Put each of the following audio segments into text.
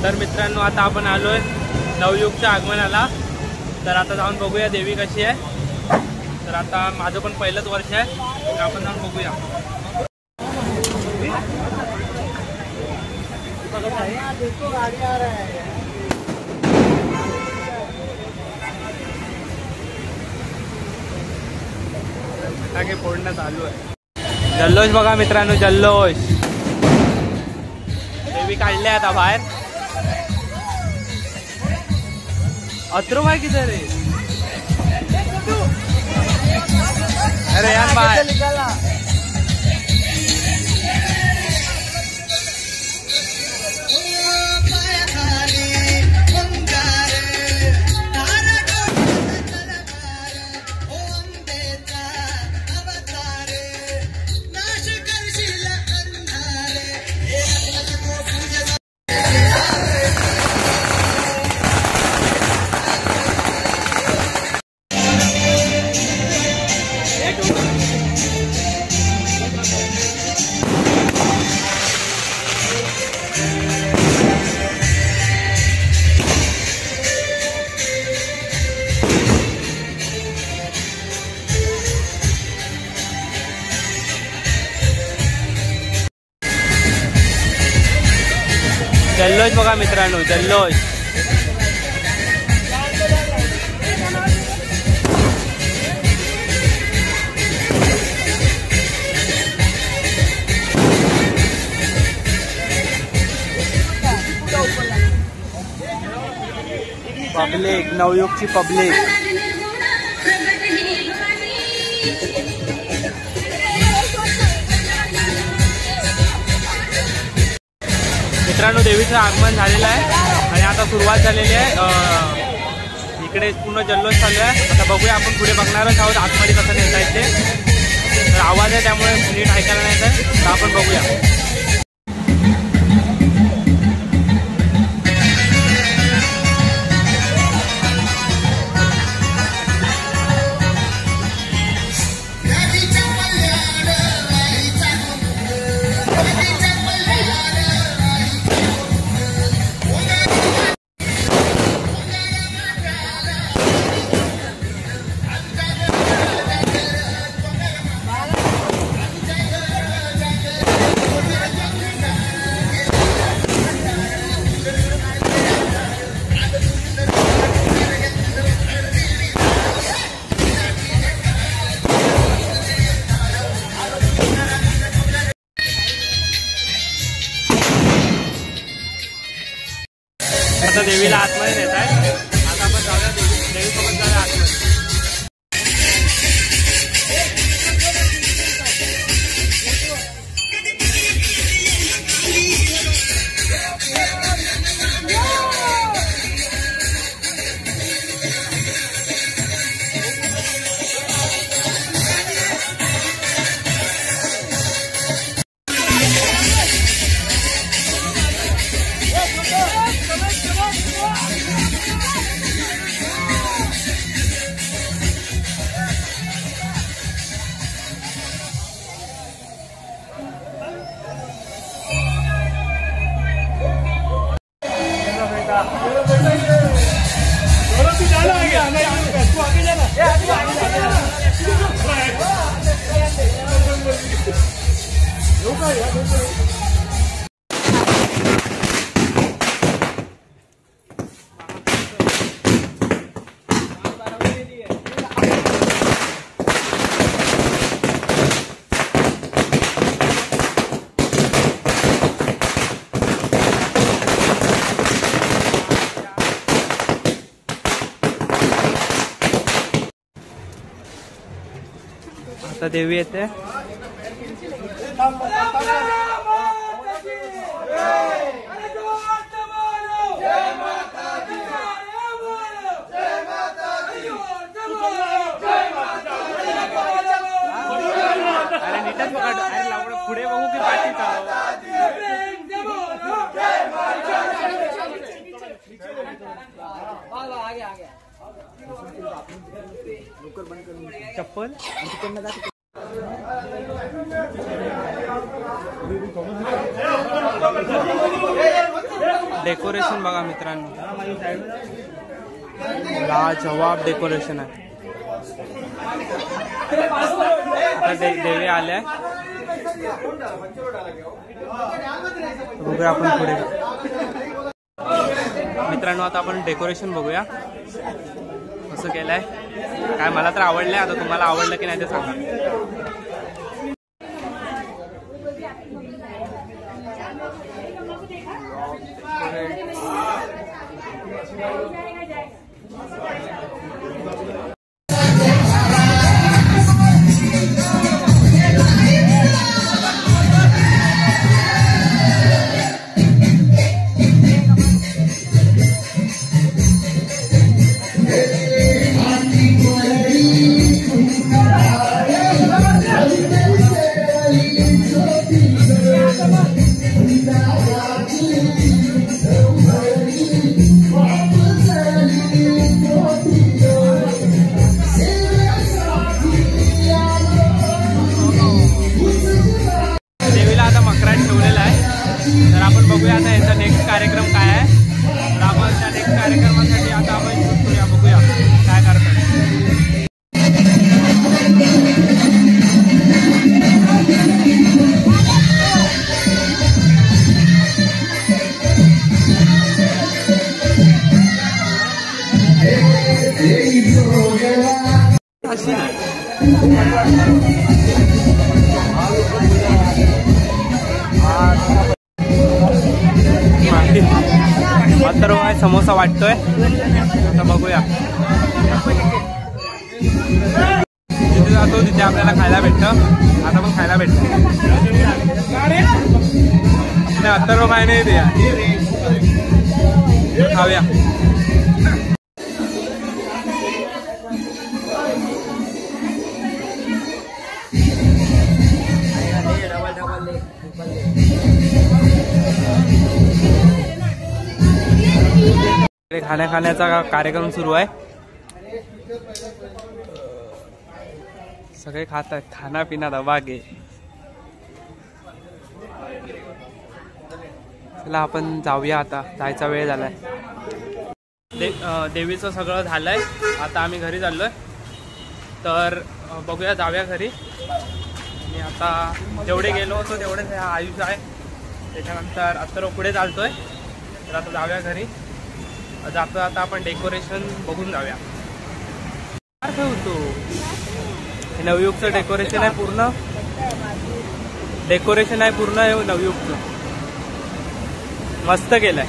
तर मित्रांनो आता आपण आलोय नवयुगच्या आगमनाला। तर आता जाऊन बघूया देवी कशी आहे। तर आता माझं पण पहिलंच वर्ष आहे, तर आपण जाऊन बघूया। फटाके फोडणं चालू आहे। जल्लोष बघा मित्रांनो, जल्लोष। देवी काढले आता बाहेर। अथर्व भाई किधर है? अरे यार बाहर जल्लोष बघा मित्रांनो, जल्लोष। पब्लिक, नवयुगची पब्लिक। मित्रांनो देवीचं आगमन झालेलं आहे आणि आता सुरुवात झालेली आहे। इकडे पूर्ण जल्लोष चालू आहे। आता बघूया, आपण पुढे बघणारच आहोत आतमध्ये कसं नेता येते। तर आवाज आहे त्यामुळे नीट ऐकायला नाही तर आपण बघूया। आता देवीला आतमध्ये नेत आहे। आता आपण जाऊया देवीसोबत जाऊया आतमध्ये। आता देवी येते। अरे नीटच पकड, अरे लावडं पुढे बघू की पाठी चालव। चप्पल डेकोरेशन बघा मित्रांनो, लाजवाब डेकोरेशन आहे. आता देवी आल्या, बघूया आपण पुढे. मित्रांनो आता आपण डेकोरेशन बघूया कसं केलंय. काय मला तर आवडलंय, आता तुम्हाला आवडलं की नाही ते सांगा. बघूया आता याचा नेक्स्ट कार्यक्रम काय आहे. तर आपण त्या नेक्स्ट कार्यक्रमासाठी आता आपण करूया, बघूया काय करतात. तर समोसा वाटतोय, आता बघूया. जिथे जातो तिथे आपल्याला खायला भेटतं, आता पण खायला भेटतं. अत्तर काय नाही द्या, खाऊया. खाण्याचा कार्यक्रम सुरू आहे, सगळे खात आहेत. खाना पिना दबा घे. चला आपण जाऊया, आता जायचा वेळ झालाय. देवीचं सगळं झालंय, आता आम्ही घरी चाललोय. तर बघूया, जाऊया घरी. आणि आता जेवढे गेलो होतो तेवढेच आयुष्य आहे. त्याच्यानंतर आता पुढे चालतोय, तर आता जाऊया घरी. जातो आता आपण डेकोरेशन बघून जाऊया. काय ठेवतो हे नवयुगचं डेकोरेशन आहे, पूर्ण डेकोरेशन आहे पूर्ण हे नवयुगचं, मस्त केलंय.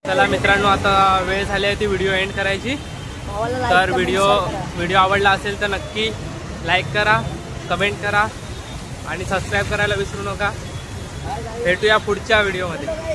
चला मित्रांनो, आता वेळ झाली आहे ती व्हिडिओ एंड करायची. तर व्हिडिओ आवडला असेल तर नक्की लाईक करा, कमेंट करा आणि सबस्क्राईब करायला विसरू नका. भेटूया पुढच्या व्हिडिओमध्ये.